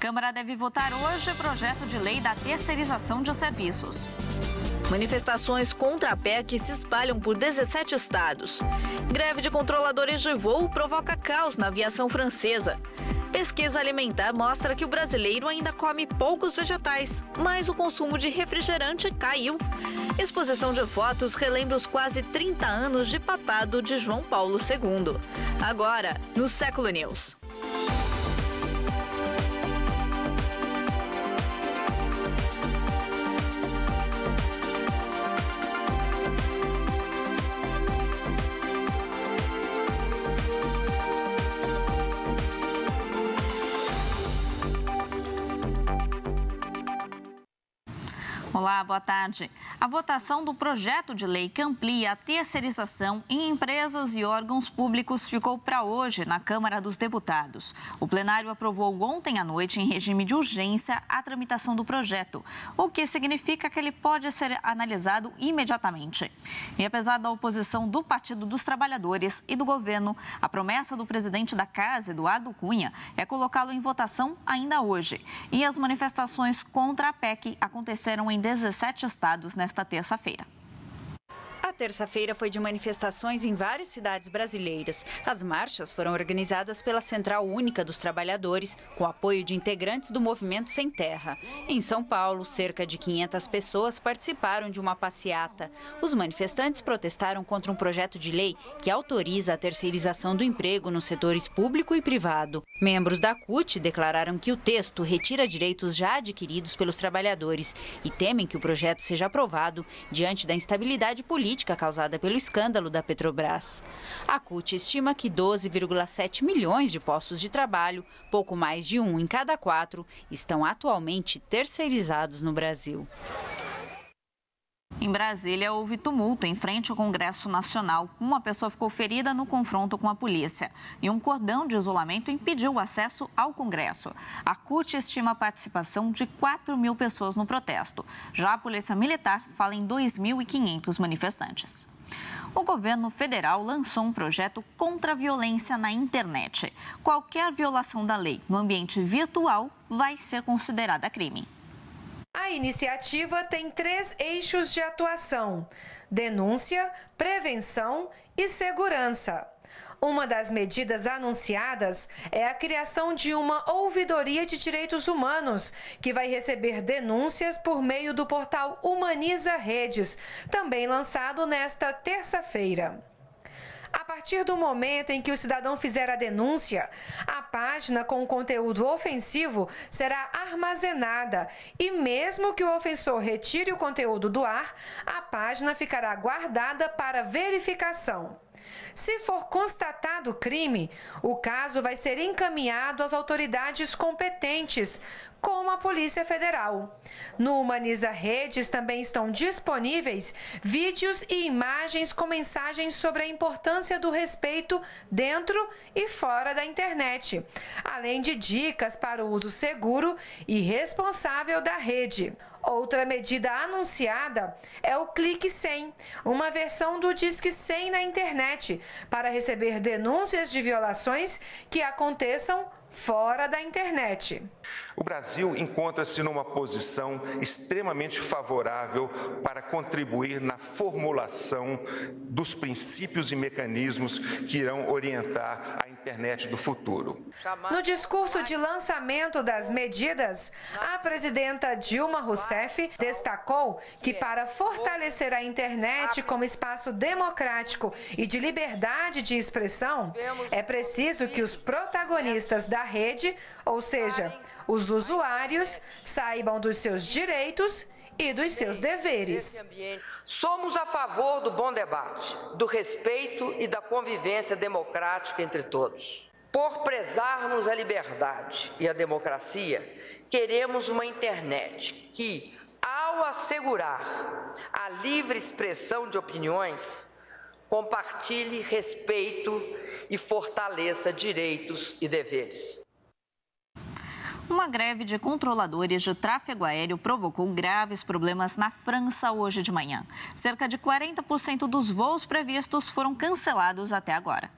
Câmara deve votar hoje o projeto de lei da terceirização de serviços. Manifestações contra a PEC se espalham por 17 estados. Greve de controladores de voo provoca caos na aviação francesa. Pesquisa alimentar mostra que o brasileiro ainda come poucos vegetais, mas o consumo de refrigerante caiu. Exposição de fotos relembra os quase 30 anos de papado de João Paulo II. Agora, no Século News. Olá, boa tarde. A votação do projeto de lei que amplia a terceirização em empresas e órgãos públicos ficou para hoje na Câmara dos Deputados. O plenário aprovou ontem à noite, em regime de urgência, a tramitação do projeto, o que significa que ele pode ser analisado imediatamente. E apesar da oposição do Partido dos Trabalhadores e do governo, a promessa do presidente da Casa, Eduardo Cunha, é colocá-lo em votação ainda hoje. E as manifestações contra a PEC aconteceram em 17 estados nesta terça-feira. A terça-feira foi de manifestações em várias cidades brasileiras. As marchas foram organizadas pela Central Única dos Trabalhadores, com apoio de integrantes do Movimento Sem Terra. Em São Paulo, cerca de 500 pessoas participaram de uma passeata. Os manifestantes protestaram contra um projeto de lei que autoriza a terceirização do emprego nos setores público e privado. Membros da CUT declararam que o texto retira direitos já adquiridos pelos trabalhadores e temem que o projeto seja aprovado diante da instabilidade política causada pelo escândalo da Petrobras. A CUT estima que 12,7 milhões de postos de trabalho, pouco mais de 1 em cada 4, estão atualmente terceirizados no Brasil. Em Brasília, houve tumulto em frente ao Congresso Nacional. Uma pessoa ficou ferida no confronto com a polícia e um cordão de isolamento impediu o acesso ao Congresso. A CUT estima a participação de 4.000 pessoas no protesto. Já a Polícia Militar fala em 2.500 manifestantes. O governo federal lançou um projeto contra a violência na internet. Qualquer violação da lei no ambiente virtual vai ser considerada crime. A iniciativa tem 3 eixos de atuação: denúncia, prevenção e segurança. Uma das medidas anunciadas é a criação de uma ouvidoria de direitos humanos, que vai receber denúncias por meio do portal Humaniza Redes, também lançado nesta terça-feira. A partir do momento em que o cidadão fizer a denúncia, a página com o conteúdo ofensivo será armazenada e mesmo que o ofensor retire o conteúdo do ar, a página ficará guardada para verificação. Se for constatado o crime, o caso vai ser encaminhado às autoridades competentes, como a Polícia Federal. No Humaniza Redes também estão disponíveis vídeos e imagens com mensagens sobre a importância do respeito dentro e fora da internet, além de dicas para o uso seguro e responsável da rede. Outra medida anunciada é o Clique 100, uma versão do Disque 100 na internet, para receber denúncias de violações que aconteçam fora da internet. O Brasil encontra-se numa posição extremamente favorável para contribuir na formulação dos princípios e mecanismos que irão orientar a internet do futuro. No discurso de lançamento das medidas, a presidenta Dilma Rousseff destacou que para fortalecer a internet como espaço democrático e de liberdade de expressão, é preciso que os protagonistas da rede, ou seja, os usuários, saibam dos seus direitos e dos seus deveres. Somos a favor do bom debate, do respeito e da convivência democrática entre todos. Por prezarmos a liberdade e a democracia, queremos uma internet que, ao assegurar a livre expressão de opiniões, compartilhe respeito e fortaleça direitos e deveres. Uma greve de controladores de tráfego aéreo provocou graves problemas na França hoje de manhã. Cerca de 40% dos voos previstos foram cancelados até agora.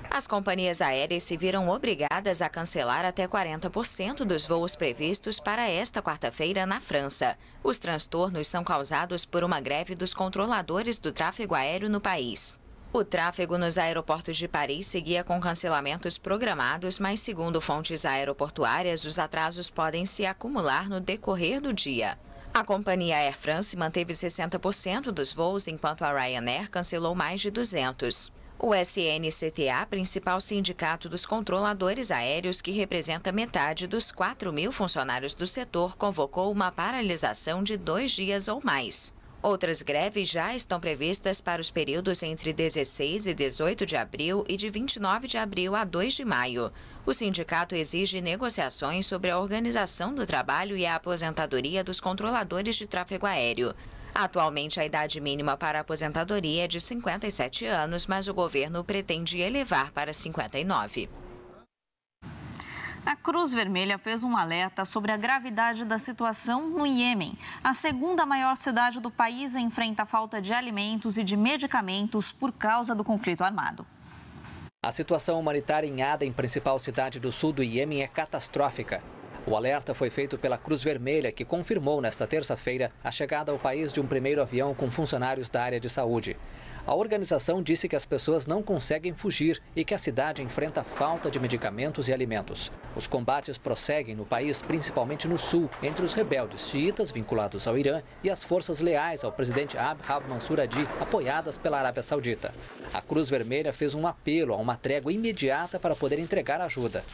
As companhias aéreas se viram obrigadas a cancelar até 40% dos voos previstos para esta quarta-feira na França. Os transtornos são causados por uma greve dos controladores do tráfego aéreo no país. O tráfego nos aeroportos de Paris seguia com cancelamentos programados, mas, segundo fontes aeroportuárias, os atrasos podem se acumular no decorrer do dia. A companhia Air France manteve 60% dos voos, enquanto a Ryanair cancelou mais de 200. O SNCTA, principal sindicato dos controladores aéreos, que representa metade dos 4.000 funcionários do setor, convocou uma paralisação de 2 dias ou mais. Outras greves já estão previstas para os períodos entre 16 e 18 de abril e de 29 de abril a 2 de maio. O sindicato exige negociações sobre a organização do trabalho e a aposentadoria dos controladores de tráfego aéreo. Atualmente, a idade mínima para a aposentadoria é de 57 anos, mas o governo pretende elevar para 59. A Cruz Vermelha fez um alerta sobre a gravidade da situação no Iêmen. A segunda maior cidade do país enfrenta a falta de alimentos e de medicamentos por causa do conflito armado. A situação humanitária em Aden, principal cidade do sul do Iêmen, é catastrófica. O alerta foi feito pela Cruz Vermelha, que confirmou nesta terça-feira a chegada ao país de um primeiro avião com funcionários da área de saúde. A organização disse que as pessoas não conseguem fugir e que a cidade enfrenta falta de medicamentos e alimentos. Os combates prosseguem no país, principalmente no sul, entre os rebeldes xiitas vinculados ao Irã e as forças leais ao presidente Abd Mansur Hadi, apoiadas pela Arábia Saudita. A Cruz Vermelha fez um apelo a uma trégua imediata para poder entregar ajuda.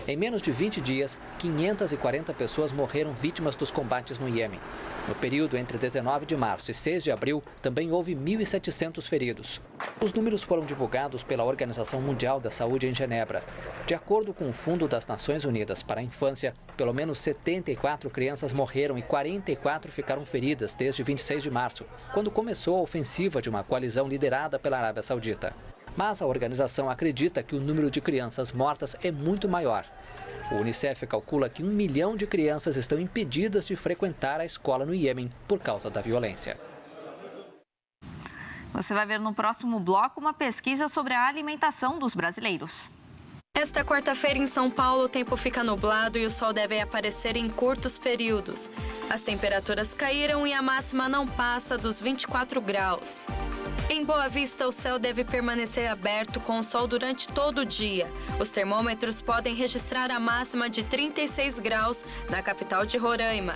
Em menos de 20 dias, 540 pessoas morreram vítimas dos combates no Iêmen. No período entre 19 de março e 6 de abril, também houve 1.700 feridos. Os números foram divulgados pela Organização Mundial da Saúde em Genebra. De acordo com o Fundo das Nações Unidas para a Infância, pelo menos 74 crianças morreram e 44 ficaram feridas desde 26 de março, quando começou a ofensiva de uma coalizão liderada pela Arábia Saudita. Mas a organização acredita que o número de crianças mortas é muito maior. O Unicef calcula que 1 milhão de crianças estão impedidas de frequentar a escola no Iêmen por causa da violência. Você vai ver no próximo bloco uma pesquisa sobre a alimentação dos brasileiros. Esta quarta-feira em São Paulo o tempo fica nublado e o sol deve aparecer em curtos períodos. As temperaturas caíram e a máxima não passa dos 24 graus. Em Boa Vista, o céu deve permanecer aberto com o sol durante todo o dia. Os termômetros podem registrar a máxima de 36 graus na capital de Roraima.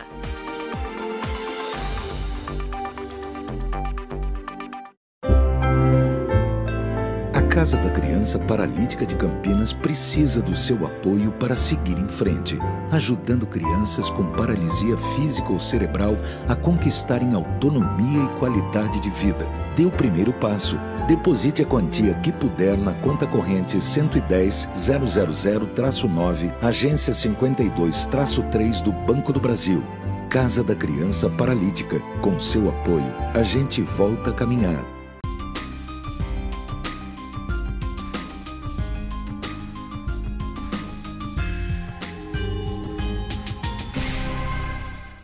A Casa da Criança Paralítica de Campinas precisa do seu apoio para seguir em frente, ajudando crianças com paralisia física ou cerebral a conquistarem autonomia e qualidade de vida. Dê o primeiro passo. Deposite a quantia que puder na conta corrente 110.000-9, agência 52-3 do Banco do Brasil. Casa da Criança Paralítica. Com seu apoio, a gente volta a caminhar.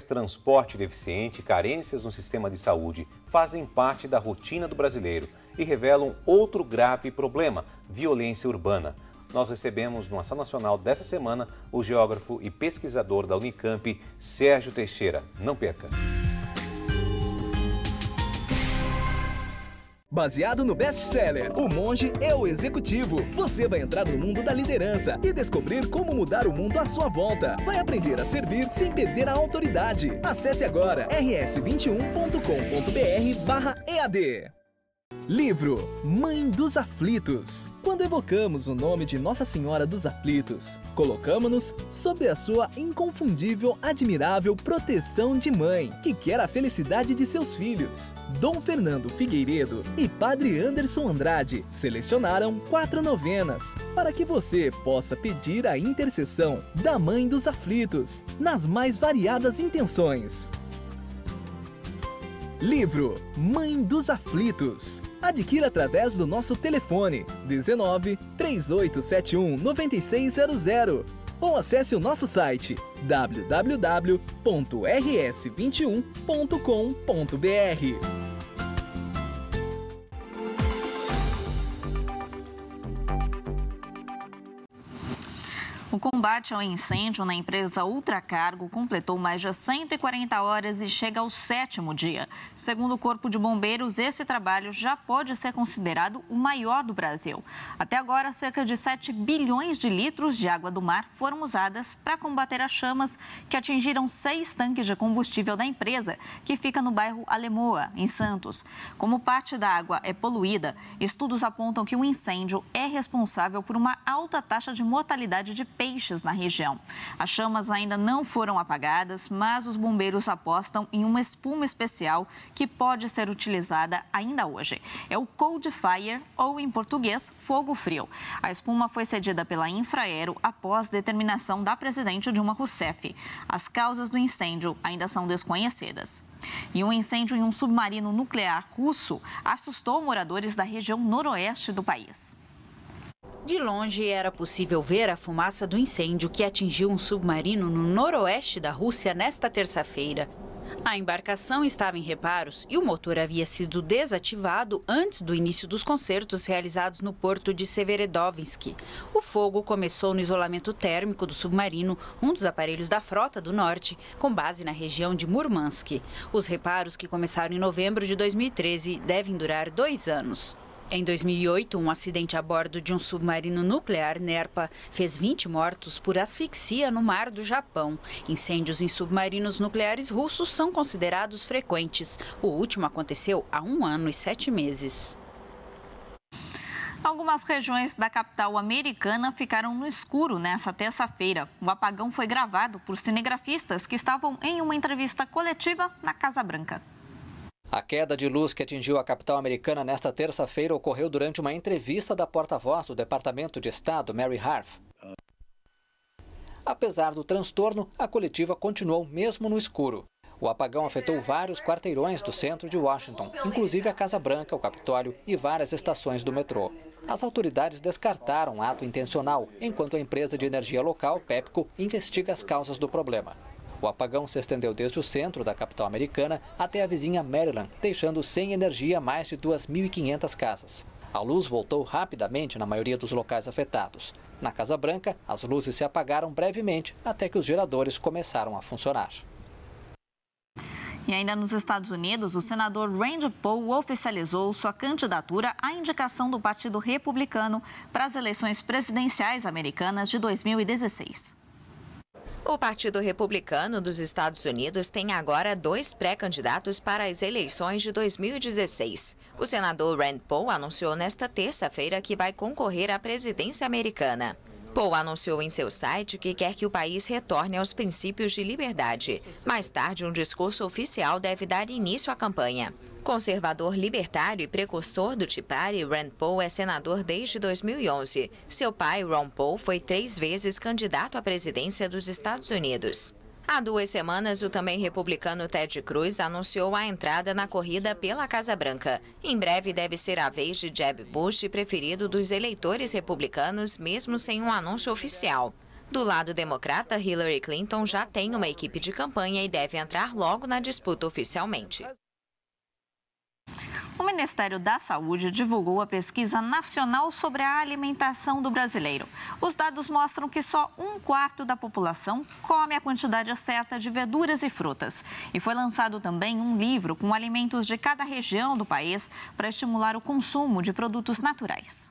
Transporte deficiente e carências no sistema de saúde fazem parte da rotina do brasileiro e revelam outro grave problema, violência urbana. Nós recebemos no Ação Nacional dessa semana o geógrafo e pesquisador da Unicamp, Sérgio Teixeira. Não perca! Baseado no best-seller O Monge é o Executivo. Você vai entrar no mundo da liderança e descobrir como mudar o mundo à sua volta. Vai aprender a servir sem perder a autoridade. Acesse agora rs21.com.br/EAD. Livro Mãe dos Aflitos. Quando evocamos o nome de Nossa Senhora dos Aflitos, colocamos-nos sob a sua inconfundível, admirável proteção de mãe, que quer a felicidade de seus filhos. Dom Fernando Figueiredo e Padre Anderson Andrade selecionaram 4 novenas para que você possa pedir a intercessão da Mãe dos Aflitos nas mais variadas intenções. Livro Mãe dos Aflitos. Adquira através do nosso telefone 19 3871 9600 ou acesse o nosso site www.rs21.com.br. O combate ao incêndio na empresa Ultracargo completou mais de 140 horas e chega ao 7º dia. Segundo o Corpo de Bombeiros, esse trabalho já pode ser considerado o maior do Brasil. Até agora, cerca de 7 bilhões de litros de água do mar foram usadas para combater as chamas que atingiram 6 tanques de combustível da empresa, que fica no bairro Alemoa, em Santos. Como parte da água é poluída, estudos apontam que o incêndio é responsável por uma alta taxa de mortalidade de peixes na região. As chamas ainda não foram apagadas, mas os bombeiros apostam em uma espuma especial que pode ser utilizada ainda hoje. É o Cold Fire, ou em português, fogo frio. A espuma foi cedida pela Infraero após determinação da presidente Dilma Rousseff. As causas do incêndio ainda são desconhecidas. E um incêndio em um submarino nuclear russo assustou moradores da região noroeste do país. De longe, era possível ver a fumaça do incêndio que atingiu um submarino no noroeste da Rússia nesta terça-feira. A embarcação estava em reparos e o motor havia sido desativado antes do início dos concertos realizados no porto de Severodvinsk. O fogo começou no isolamento térmico do submarino, um dos aparelhos da Frota do Norte, com base na região de Murmansk. Os reparos, que começaram em novembro de 2013, devem durar 2 anos. Em 2008, um acidente a bordo de um submarino nuclear NERPA fez 20 mortos por asfixia no mar do Japão. Incêndios em submarinos nucleares russos são considerados frequentes. O último aconteceu há 1 ano e 7 meses. Algumas regiões da capital americana ficaram no escuro nessa terça-feira. O apagão foi gravado por cinegrafistas que estavam em uma entrevista coletiva na Casa Branca. A queda de luz que atingiu a capital americana nesta terça-feira ocorreu durante uma entrevista da porta-voz do Departamento de Estado, Mary Harf. Apesar do transtorno, a coletiva continuou mesmo no escuro. O apagão afetou vários quarteirões do centro de Washington, inclusive a Casa Branca, o Capitólio e várias estações do metrô. As autoridades descartaram ato intencional, enquanto a empresa de energia local, Pepco, investiga as causas do problema. O apagão se estendeu desde o centro da capital americana até a vizinha Maryland, deixando sem energia mais de 2.500 casas. A luz voltou rapidamente na maioria dos locais afetados. Na Casa Branca, as luzes se apagaram brevemente até que os geradores começaram a funcionar. E ainda nos Estados Unidos, o senador Rand Paul oficializou sua candidatura à indicação do Partido Republicano para as eleições presidenciais americanas de 2016. O Partido Republicano dos Estados Unidos tem agora 2 pré-candidatos para as eleições de 2016. O senador Rand Paul anunciou nesta terça-feira que vai concorrer à presidência americana. Paul anunciou em seu site que quer que o país retorne aos princípios de liberdade. Mais tarde, um discurso oficial deve dar início à campanha. Conservador libertário e precursor do Tea Party, Rand Paul é senador desde 2011. Seu pai, Ron Paul, foi 3 vezes candidato à presidência dos Estados Unidos. Há 2 semanas, o também republicano Ted Cruz anunciou a entrada na corrida pela Casa Branca. Em breve deve ser a vez de Jeb Bush, preferido dos eleitores republicanos, mesmo sem um anúncio oficial. Do lado democrata, Hillary Clinton já tem uma equipe de campanha e deve entrar logo na disputa oficialmente. O Ministério da Saúde divulgou a pesquisa nacional sobre a alimentação do brasileiro. Os dados mostram que só 1/4 da população come a quantidade certa de verduras e frutas. E foi lançado também um livro com alimentos de cada região do país para estimular o consumo de produtos naturais.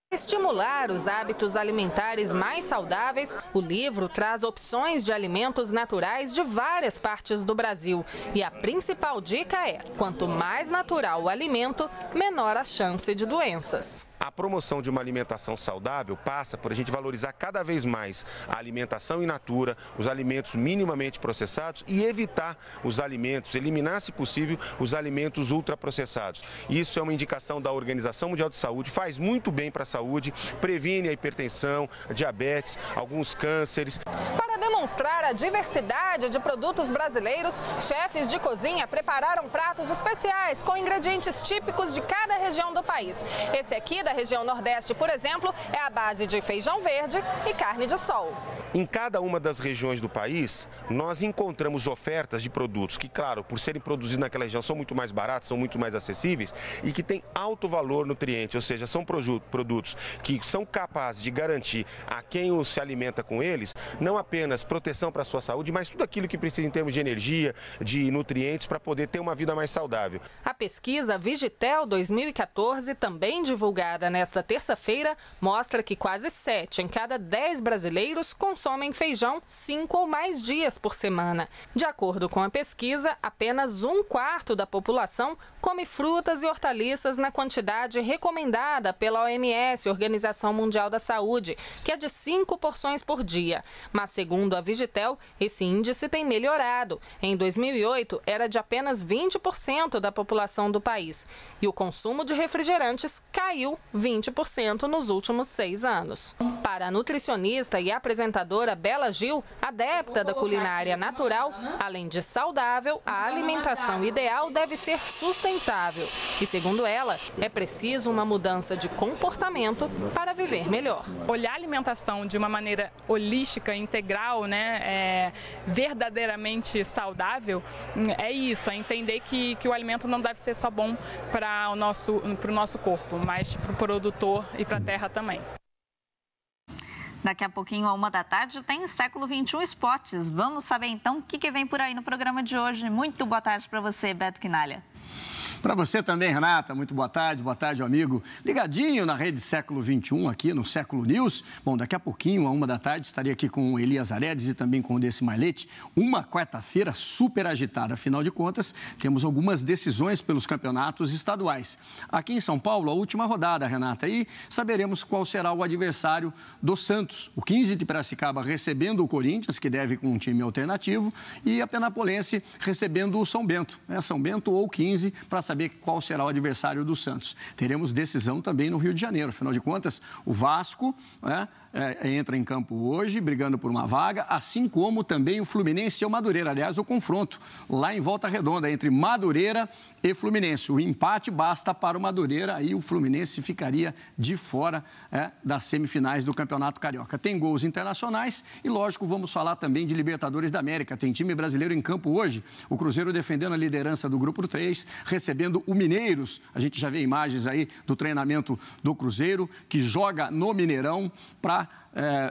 Estimular os hábitos alimentares mais saudáveis, o livro traz opções de alimentos naturais de várias partes do Brasil. E a principal dica é: quanto mais natural o alimento, menor a chance de doenças. A promoção de uma alimentação saudável passa por a gente valorizar cada vez mais a alimentação in natura, os alimentos minimamente processados e evitar os alimentos, eliminar, se possível, os alimentos ultraprocessados. Isso é uma indicação da Organização Mundial de Saúde, faz muito bem para a saúde, previne a hipertensão, a diabetes, alguns cânceres. Para demonstrar a diversidade de produtos brasileiros, chefes de cozinha prepararam pratos especiais com ingredientes típicos de cada região do país. Esse aqui, da região Nordeste, por exemplo, é a base de feijão verde e carne de sol. Em cada uma das regiões do país, nós encontramos ofertas de produtos que, claro, por serem produzidos naquela região, são muito mais baratos, são muito mais acessíveis e que têm alto valor nutriente, ou seja, são produtos que são capazes de garantir a quem se alimenta com eles, não apenas proteção para a sua saúde, mas tudo aquilo que precisa em termos de energia, de nutrientes, para poder ter uma vida mais saudável. A pesquisa Vigitel 2014, também divulgada nesta terça-feira, mostra que quase 7 em cada 10 brasileiros consomem feijão 5 ou mais dias por semana. De acordo com a pesquisa, apenas 1/4 da população come frutas e hortaliças na quantidade recomendada pela OMS, Organização Mundial da Saúde, que é de 5 porções por dia. Mas, segundo a Vigitel, esse índice tem melhorado. Em 2008, era de apenas 20% da população do país. E o consumo de refrigerantes caiu 20% nos últimos 6 anos. Para a nutricionista e apresentadora Bela Gil, adepta da culinária natural, além de saudável, a alimentação ideal deve ser sustentável. E, segundo ela, é preciso uma mudança de comportamento para viver melhor. Olhar a alimentação de uma maneira holística, integral, verdadeiramente saudável, é isso, é entender que o alimento não deve ser só bom para o nosso corpo, mas para o produtor e para a terra também. Daqui a pouquinho, à 1h da tarde, tem Século XXI Esportes. Vamos saber, então, o que vem por aí no programa de hoje. Muito boa tarde para você, Beto Quinalha. Para você também, Renata, muito boa tarde, amigo. Ligadinho na rede Século XXI, aqui no Século News. Bom, daqui a pouquinho, à 1h da tarde, estarei aqui com o Elias Aredes e também com o Deci Mailete. Uma quarta-feira super agitada, afinal de contas, temos algumas decisões pelos campeonatos estaduais. Aqui em São Paulo, a última rodada, Renata, e saberemos qual será o adversário do Santos. O 15 de Piracicaba recebendo o Corinthians, que deve com um time alternativo, e a Penapolense recebendo o São Bento. São Bento ou 15, para saber qual será o adversário do Santos. Teremos decisão também no Rio de Janeiro. Afinal de contas, o Vasco entra em campo hoje, brigando por uma vaga, assim como também o Fluminense e o Madureira. Aliás, o confronto lá em Volta Redonda entre Madureira e Fluminense. O empate basta para o Madureira, aí o Fluminense ficaria de fora das semifinais do Campeonato Carioca. Tem gols internacionais e, lógico, vamos falar também de Libertadores da América. Tem time brasileiro em campo hoje. O Cruzeiro defendendo a liderança do Grupo 3, recebendo o Mineiros. A gente já vê imagens aí do treinamento do Cruzeiro, que joga no Mineirão para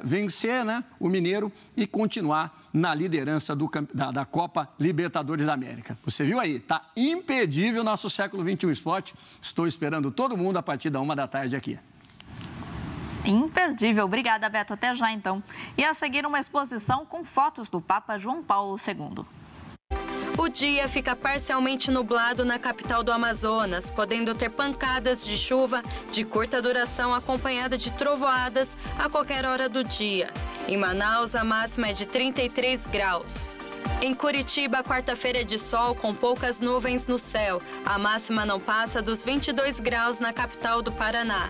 vencer o Mineiro e continuar na liderança da Copa Libertadores da América. Você viu aí? Está imperdível o nosso Século XXI Esporte. Estou esperando todo mundo a partir da 1h da tarde aqui. Imperdível. Obrigada, Beto. Até já, então. E a seguir, uma exposição com fotos do Papa João Paulo II. O dia fica parcialmente nublado na capital do Amazonas, podendo ter pancadas de chuva de curta duração acompanhada de trovoadas a qualquer hora do dia. Em Manaus, a máxima é de 33 graus. Em Curitiba, quarta-feira é de sol com poucas nuvens no céu. A máxima não passa dos 22 graus na capital do Paraná.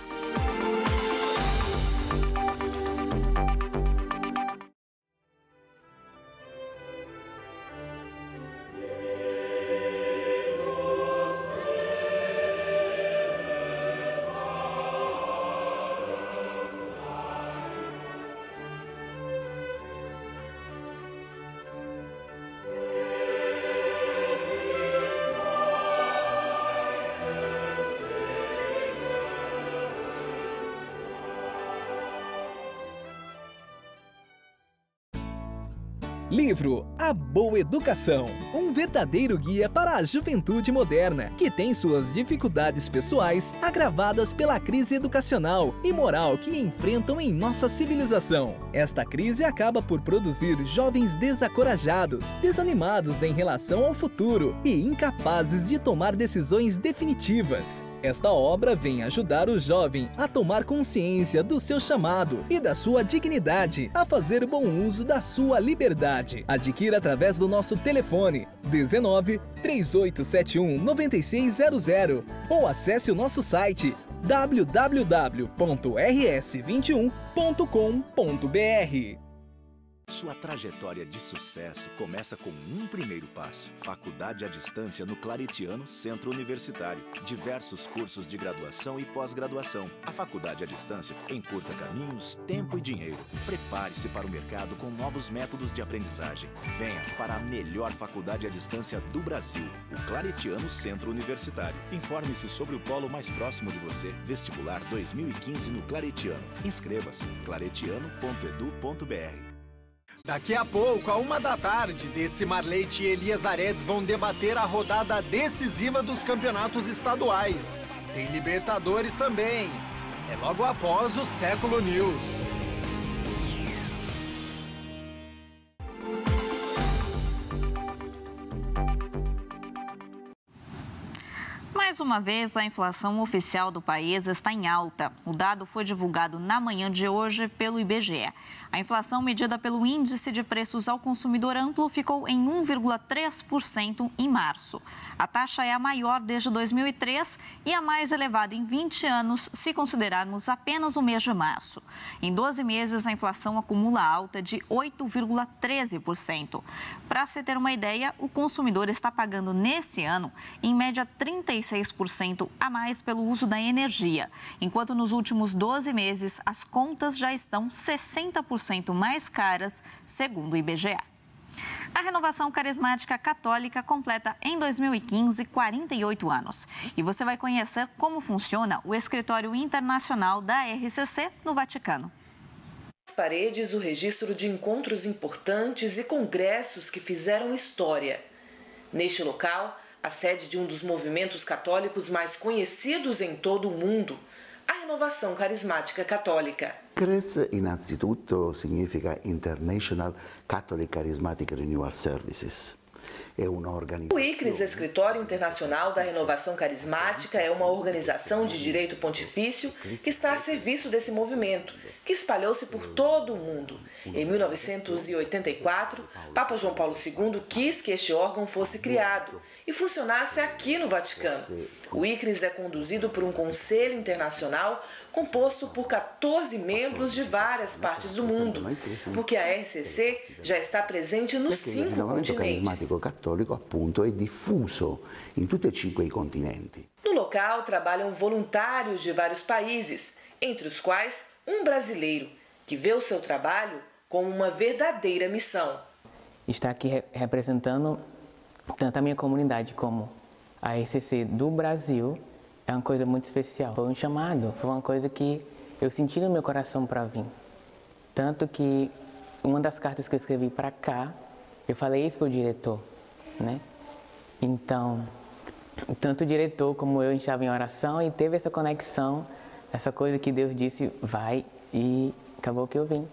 Livro A Boa Educação, um verdadeiro guia para a juventude moderna, que tem suas dificuldades pessoais agravadas pela crise educacional e moral que enfrentam em nossa civilização. Esta crise acaba por produzir jovens desacorajados, desanimados em relação ao futuro e incapazes de tomar decisões definitivas. Esta obra vem ajudar o jovem a tomar consciência do seu chamado e da sua dignidade, a fazer bom uso da sua liberdade. Adquira através do nosso telefone 19 3871 9600 ou acesse o nosso site www.rs21.com.br. Sua trajetória de sucesso começa com um primeiro passo. Faculdade à distância no Claretiano Centro Universitário. Diversos cursos de graduação e pós-graduação. A faculdade à distância encurta caminhos, tempo e dinheiro. Prepare-se para o mercado com novos métodos de aprendizagem. Venha para a melhor faculdade à distância do Brasil, o Claretiano Centro Universitário. Informe-se sobre o polo mais próximo de você. Vestibular 2015 no Claretiano. Inscreva-se claretiano.edu.br. Daqui a pouco, à 13h, Decimar Leite e Elias Aredes vão debater a rodada decisiva dos campeonatos estaduais. Tem Libertadores também. É logo após o Século News. Mais uma vez, a inflação oficial do país está em alta. O dado foi divulgado na manhã de hoje pelo IBGE. A inflação medida pelo Índice de Preços ao Consumidor Amplo ficou em 1,3% em março. A taxa é a maior desde 2003 e a mais elevada em 20 anos, se considerarmos apenas o mês de março. Em 12 meses, a inflação acumula alta de 8,13%. Para se ter uma ideia, o consumidor está pagando nesse ano, em média, 36% a mais pelo uso da energia, enquanto nos últimos 12 meses as contas já estão 60% mais caras, segundo o IBGE. A Renovação Carismática Católica completa em 2015 48 anos. E você vai conhecer como funciona o Escritório Internacional da RCC no Vaticano. Nas paredes, o registro de encontros importantes e congressos que fizeram história. Neste local, a sede de um dos movimentos católicos mais conhecidos em todo o mundo, a Renovação Carismática Católica. ICRES, innanzitutto, significa International Catholic Charismatic Renewal Services. O ICRES, Escritório Internacional da Renovação Carismática, é uma organização de direito pontifício que está a serviço desse movimento, que espalhou-se por todo o mundo. Em 1984, Papa João Paulo II quis que este órgão fosse criado e funcionasse aqui no Vaticano. O ICRES é conduzido por um conselho internacional composto por 14 membros de várias partes do mundo, porque a RCC já está presente nos 5 continentes. O cattolico, appunto, è diffuso in tutti e 5 i continenti. No local trabalham voluntários de vários países, entre os quais um brasileiro, que vê o seu trabalho como uma verdadeira missão. Está aqui representando tanto a minha comunidade como a RCC do Brasil é uma coisa muito especial. Foi um chamado, foi uma coisa que eu senti no meu coração para vir. Tanto que uma das cartas que eu escrevi para cá, eu falei isso para o diretor, né? Então, tanto o diretor como eu estava em oração e teve essa conexão, essa coisa que Deus disse, vai, e acabou que eu vim.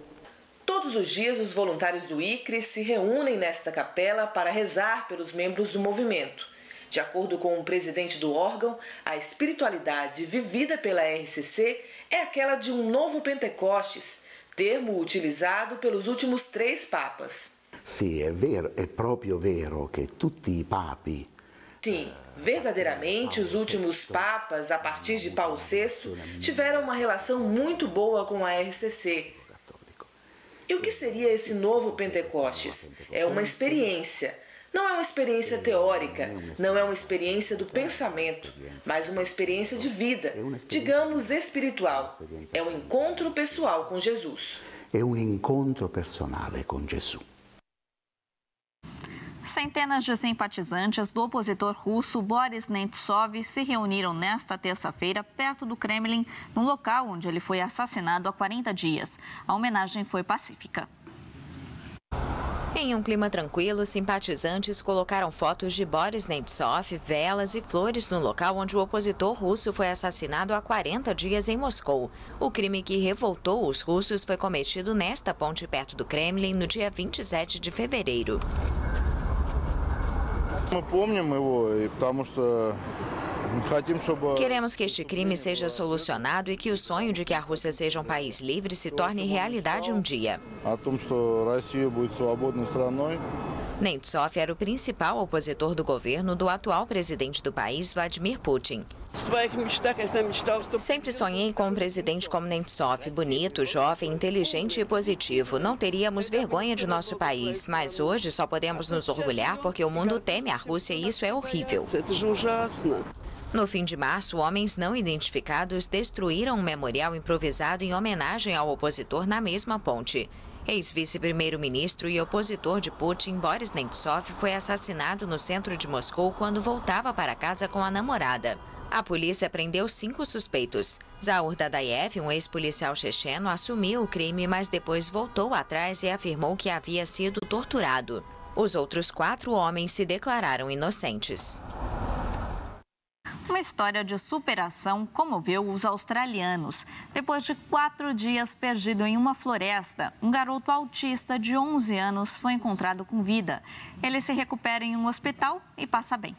Todos os dias, os voluntários do ICRES se reúnem nesta capela para rezar pelos membros do movimento. De acordo com o presidente do órgão, a espiritualidade vivida pela RCC é aquela de um novo Pentecostes, termo utilizado pelos últimos 3 papas. Sì, è vero, è proprio vero che tutti i papi. Sim, verdadeiramente os últimos papas, a partir de Paulo VI, tiveram uma relação muito boa com a RCC. E o que seria esse novo Pentecostes? É uma experiência. Não é uma experiência teórica, não é uma experiência do pensamento, mas uma experiência de vida, digamos espiritual. É um encontro pessoal com Jesus. É um encontro personal com Jesus. Centenas de simpatizantes do opositor russo Boris Nemtsov se reuniram nesta terça-feira perto do Kremlin, no local onde ele foi assassinado há 40 dias. A homenagem foi pacífica. Em um clima tranquilo, simpatizantes colocaram fotos de Boris Nemtsov, velas e flores no local onde o opositor russo foi assassinado há 40 dias em Moscou. O crime que revoltou os russos foi cometido nesta ponte perto do Kremlin no dia 27 de fevereiro. Queremos que este crime seja solucionado e que o sonho de que a Rússia seja um país livre se torne realidade um dia. Nemtsov era o principal opositor do governo do atual presidente do país, Vladimir Putin. Sempre sonhei com um presidente como Nemtsov, bonito, jovem, inteligente e positivo. Não teríamos vergonha de nosso país, mas hoje só podemos nos orgulhar porque o mundo teme a Rússia e isso é horrível. No fim de março, homens não identificados destruíram um memorial improvisado em homenagem ao opositor na mesma ponte. Ex-vice-primeiro-ministro e opositor de Putin, Boris Nemtsov, foi assassinado no centro de Moscou quando voltava para casa com a namorada. A polícia prendeu 5 suspeitos. Zaur Dadayev, um ex-policial checheno, assumiu o crime, mas depois voltou atrás e afirmou que havia sido torturado. Os outros 4 homens se declararam inocentes. Uma história de superação comoveu os australianos. Depois de 4 dias perdido em uma floresta, um garoto autista de 11 anos foi encontrado com vida. Ele se recupera em um hospital e passa bem.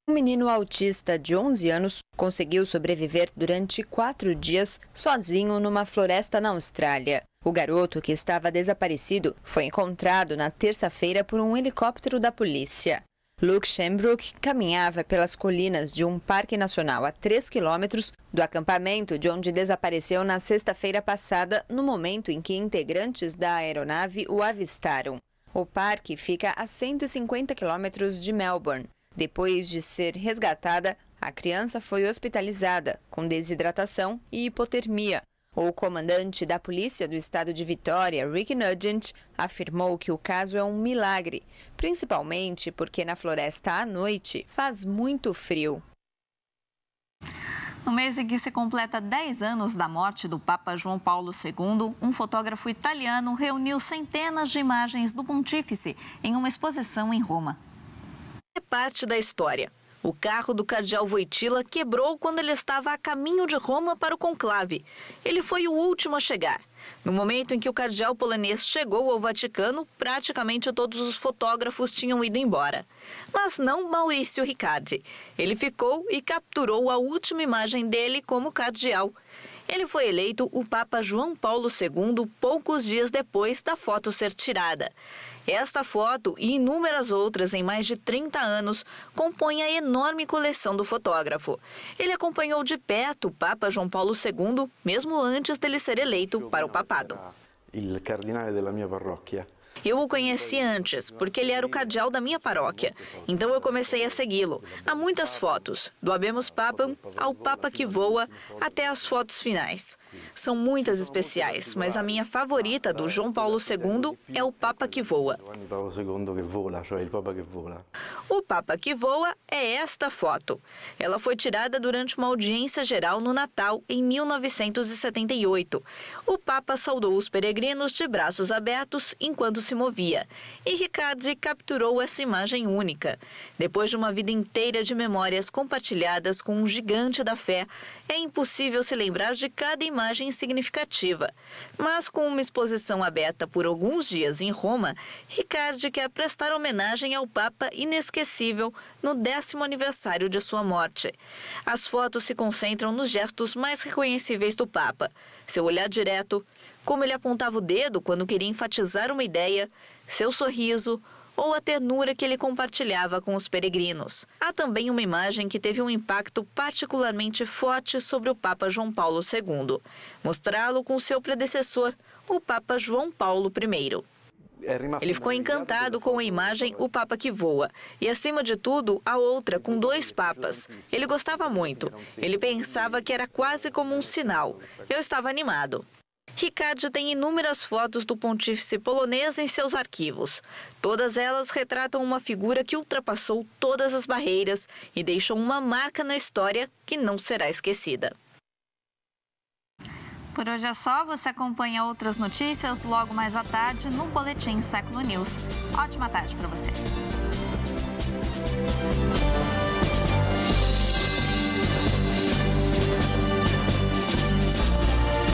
Um menino autista de 11 anos conseguiu sobreviver durante 4 dias sozinho numa floresta na Austrália. O garoto, que estava desaparecido, foi encontrado na terça-feira por um helicóptero da polícia. Luke Shenbrook caminhava pelas colinas de um parque nacional a 3 quilômetros do acampamento de onde desapareceu na sexta-feira passada, no momento em que integrantes da aeronave o avistaram. O parque fica a 150 quilômetros de Melbourne. Depois de ser resgatada, a criança foi hospitalizada com desidratação e hipotermia. O comandante da polícia do estado de Vitória, Rick Nugent, afirmou que o caso é um milagre, principalmente porque na floresta à noite faz muito frio. No mês em que se completa 10 anos da morte do Papa João Paulo II, um fotógrafo italiano reuniu centenas de imagens do pontífice em uma exposição em Roma. É parte da história. O carro do cardeal Wojtyła quebrou quando ele estava a caminho de Roma para o conclave. Ele foi o último a chegar. No momento em que o cardeal polonês chegou ao Vaticano, praticamente todos os fotógrafos tinham ido embora. Mas não Maurício Riccardi. Ele ficou e capturou a última imagem dele como cardeal. Ele foi eleito o Papa João Paulo II poucos dias depois da foto ser tirada. Esta foto e inúmeras outras em mais de 30 anos compõem a enorme coleção do fotógrafo. Ele acompanhou de perto o Papa João Paulo II, mesmo antes dele ser eleito para o papado. Il cardinale della mia parrocchia. Eu o conheci antes, porque ele era o cardeal da minha paróquia. Então eu comecei a segui-lo. Há muitas fotos, do Habemus Papam ao Papa que voa, até as fotos finais. São muitas especiais, mas a minha favorita do João Paulo II é o Papa que voa. O Papa que voa é esta foto. Ela foi tirada durante uma audiência geral no Natal, em 1978. O Papa saudou os peregrinos de braços abertos enquanto se movia. E Riccardi capturou essa imagem única. Depois de uma vida inteira de memórias compartilhadas com um gigante da fé, é impossível se lembrar de cada imagem significativa. Mas com uma exposição aberta por alguns dias em Roma, Riccardi quer prestar homenagem ao Papa inesquecível no 10º aniversário de sua morte. As fotos se concentram nos gestos mais reconhecíveis do Papa. Seu olhar direto, como ele apontava o dedo quando queria enfatizar uma ideia, seu sorriso ou a ternura que ele compartilhava com os peregrinos. Há também uma imagem que teve um impacto particularmente forte sobre o Papa João Paulo II. Mostrá-lo com seu predecessor, o Papa João Paulo I. Ele ficou encantado com a imagem O Papa que Voa e, acima de tudo, a outra com 2 papas. Ele gostava muito. Ele pensava que era quase como um sinal. Eu estava animado. Riccardi tem inúmeras fotos do pontífice polonês em seus arquivos. Todas elas retratam uma figura que ultrapassou todas as barreiras e deixou uma marca na história que não será esquecida. Por hoje é só. Você acompanha outras notícias logo mais à tarde no Boletim Século News. Ótima tarde para você.